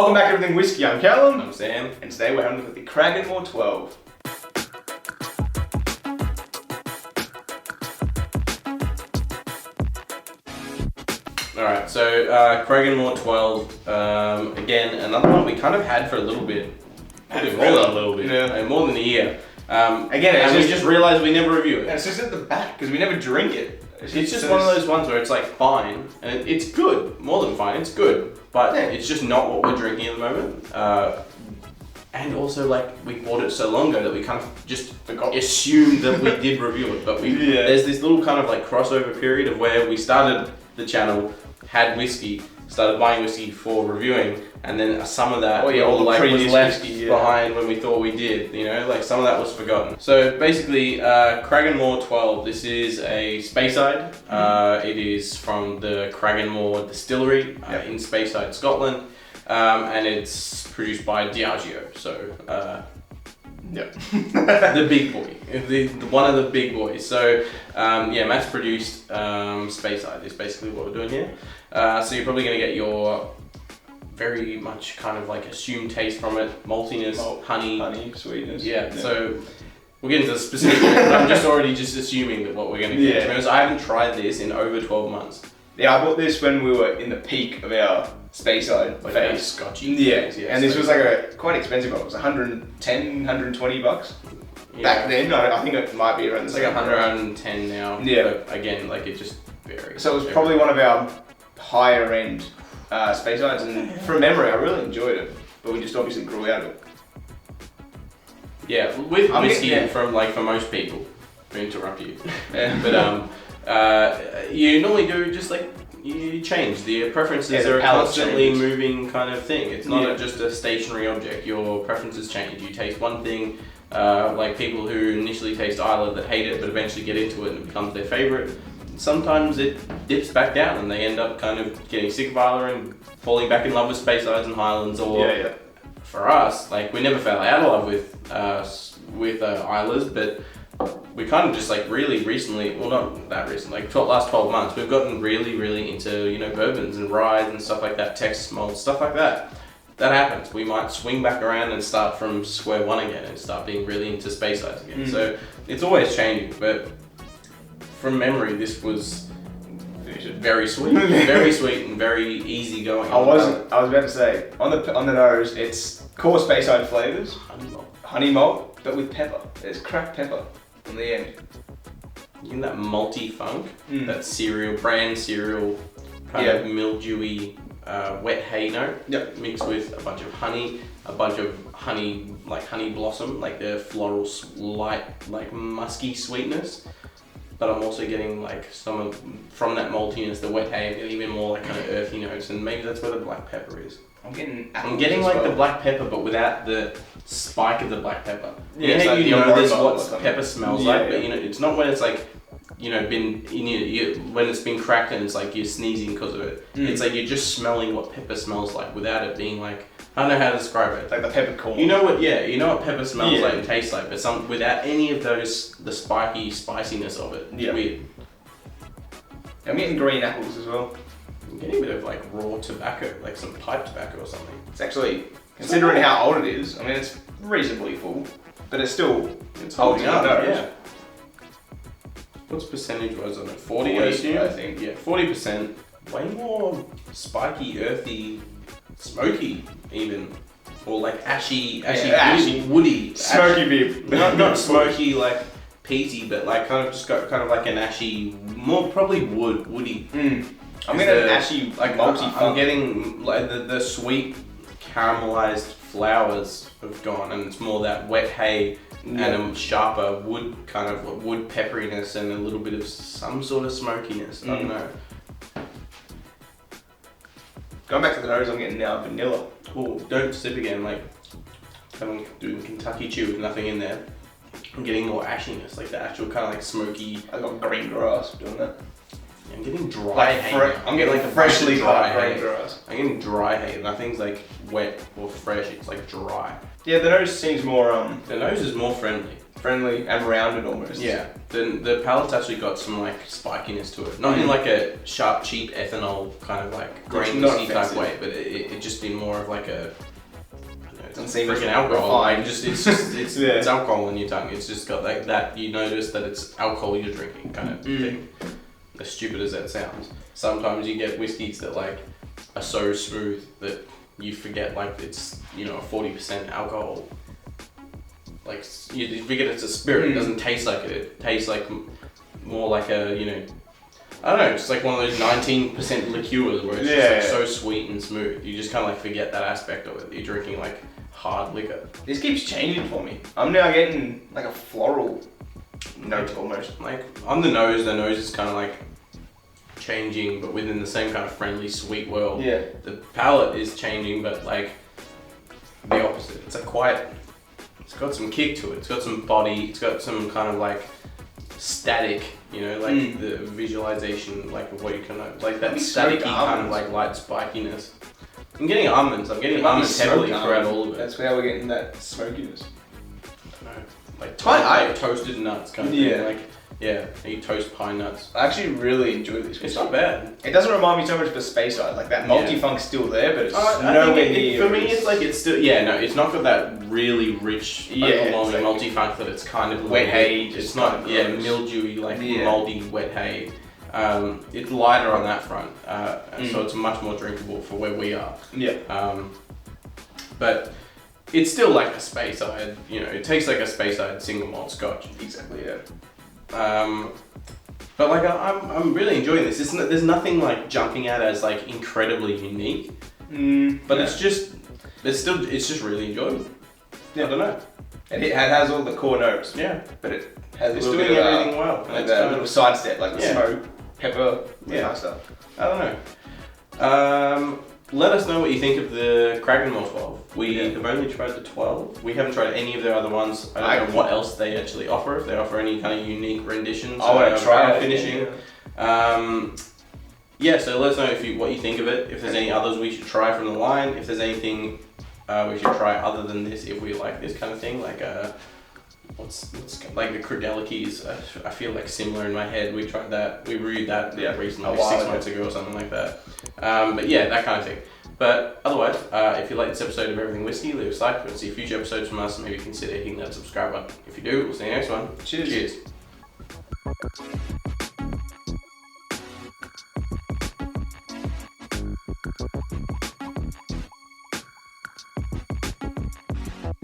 Welcome back to Everything Whiskey. I'm Callum. I'm Sam. And today we're having a look at the Cragganmore 12. Alright, so Cragganmore 12, again, another one we kind of had for a little bit. Probably more than a little bit. Yeah. More than a year. Again, and we just realised we never review it. It's just at the back because we never drink it. It's just one of those ones where it's like fine, and it's good, more than fine, it's good, but it's just not what we're drinking at the moment. And also, like, we bought it so long ago that we kind of just assumed that we did review it, but there's this little kind of like crossover period of where we started the channel, had whiskey, started buying whiskey for reviewing, and then some of that all the like was left behind when we thought we did, you know, like some of that was forgotten. So basically, Cragganmore 12, this is a Speyside. It is from the Cragganmore distillery in Speyside, Scotland, and it's produced by Diageo, so the big boy, one of the big boys. So mass produced Speyside is basically what we're doing here. So you're probably going to get your very much kind of like assumed taste from it, maltiness, honey, sweetness. So we'll get into the specifics, but I'm just already assuming that what we're going to get. Because I haven't tried this in over 12 months. Yeah, I bought this when we were in the peak of our Speyside phase. Scotchy. And this was like a quite expensive one. It was 110, 120 bucks. Back then, I think it might be around the same. It's like 110 now. Yeah. But again, like it just varies. So it was probably one of our higher end Speysides, and from memory, I really enjoyed it. But we just obviously grew out of it. Yeah, with whiskey, for most people, to interrupt you, but you normally do just like you change. The preferences are a constantly moving kind of thing. It's not just a stationary object. Your preferences change. You taste one thing, like people who initially taste Islay that hate it, but eventually get into it and it becomes their favorite. Sometimes it dips back down and they end up kind of getting sick of Islay and falling back in love with Speysides and Highlands. Or for us, like we never fell out of love with Islas, but we kind of just like really recently, well not that recent, like last 12 months, we've gotten really into, you know, bourbons and ryes and stuff like that, Texas malt, stuff like that. That happens. We might swing back around and start from square one again and start being really into Speysides again. So it's always changing, but from memory, this was very sweet, very sweet and very easy going. I was about to say, on the nose, it's core Speyside flavors, honey malt, but with pepper. There's cracked pepper on the end. You get that malty funk, that brand cereal, kind of mildewy, wet hay note, mixed with a bunch of honey, like honey blossom, like the floral, light, like musky sweetness. But I'm also getting like from that maltiness, the wet hay, I'm getting even more like kind of earthy notes, and maybe that's where the black pepper is. I'm getting like the black pepper, but without the spike of the black pepper. Yeah, so you know this what pepper smells like, but you know it's not when it's like, you know, when it's been cracked and it's like you're sneezing because of it. It's like you're just smelling what pepper smells like without it being like, I don't know how to describe it. Like the peppercorn. You know what pepper smells like and tastes like, but without any of the spiky spiciness of it. It's weird. I'm getting green apples as well. I'm getting a bit of like raw tobacco, like some pipe tobacco or something. It's actually, considering how old it is, I mean it's reasonably full, but it's holding up. Yeah. What's percentage was on it? 40, I assume? I think. Yeah, 40%. Way more spiky, earthy, smoky even. Or like ashy, woody. Smoky beer. Not smoky like peaty, but like kind of like an ashy, more probably woody. I'm getting an ashy, like malty. I'm getting like the sweet caramelized flowers have gone, and it's more that wet hay and a sharper wood pepperiness and a little bit of some sort of smokiness. I don't know. Going back to the nose, I'm getting now vanilla. Oh, don't sip again, like doing Kentucky Chew with nothing in there. I'm getting more ashiness, like the actual kind of like smoky. I got green grass doing that. Yeah, I'm getting dry hay. I'm getting like freshly cut green grass. I'm getting dry hay. Nothing's like wet or fresh. It's like dry. Yeah, the nose seems more The nose is more friendly. friendly and rounded almost. Yeah, the palate's actually got some like spikiness to it. Not in like a sharp, cheap ethanol kind of like grain whiskey type way, but it just been more of like a freaking alcohol. Like it's alcohol in your tongue. It's just got like that. You notice that it's alcohol you're drinking kind of thing. As stupid as that sounds, sometimes you get whiskeys that like are so smooth that you forget like it's 40% alcohol. Like you forget it's a spirit. It doesn't taste like it. It tastes like more like a I don't know, just like one of those 19% liqueurs where it's just like so sweet and smooth. You just kind of like forget that aspect of it. You're drinking like hard liquor. This keeps changing for me. I'm now getting like a floral note almost. Like on the nose is kind of like changing, but within the same kind of friendly, sweet world. Yeah. The palate is changing, but like the opposite. It's a quiet. It's got some kick to it. It's got some body. It's got some kind of like static. Like the visualization, like of what you can like that staticky kind of like light spikiness. I'm getting almonds. I'm getting almonds heavily throughout all of it. That's where we're getting that smokiness. Like toasted nuts kind of thing. Like you toast pine nuts. I actually really enjoy this. It's not bad. It doesn't remind me so much of a Speyside. Like that malty funk's still there, but it's nowhere near. For me, it's like it's still it's not got that really rich, overwhelming malty funk that it's kind of wet hay. It's not mildewy like moldy wet hay. It's lighter on that front, so it's much more drinkable for where we are. Yeah. But it's still like a Speyside. It tastes like a Speyside single malt Scotch. Exactly. Yeah. But like I'm really enjoying this. There's nothing like jumping out as like incredibly unique. But it's just really enjoyable. Yeah. I don't know. It has all the core notes. Yeah. But it has it's a little doing bit of everything well. Like that little sidestep, like the smoke, pepper, kind of stuff. I don't know. Let us know what you think of the Cragganmore 12. We have only tried the 12. We haven't tried any of their other ones. I don't know what else they actually offer. If they offer any kind of unique renditions. I want to try finishing. So let us know what you think of it. If there's any others we should try from the line. If there's anything we should try other than this. If we like this kind of thing, like what's like the Cragganmore. I feel like similar in my head. We tried that. We reviewed that recently, 6 months ago or something like that. But that kind of thing. But otherwise, if you like this episode of Everything Whiskey, leave us a like. If you want to see future episodes from us, maybe consider hitting that subscribe button. If you do, we'll see you next one. Cheers. Cheers.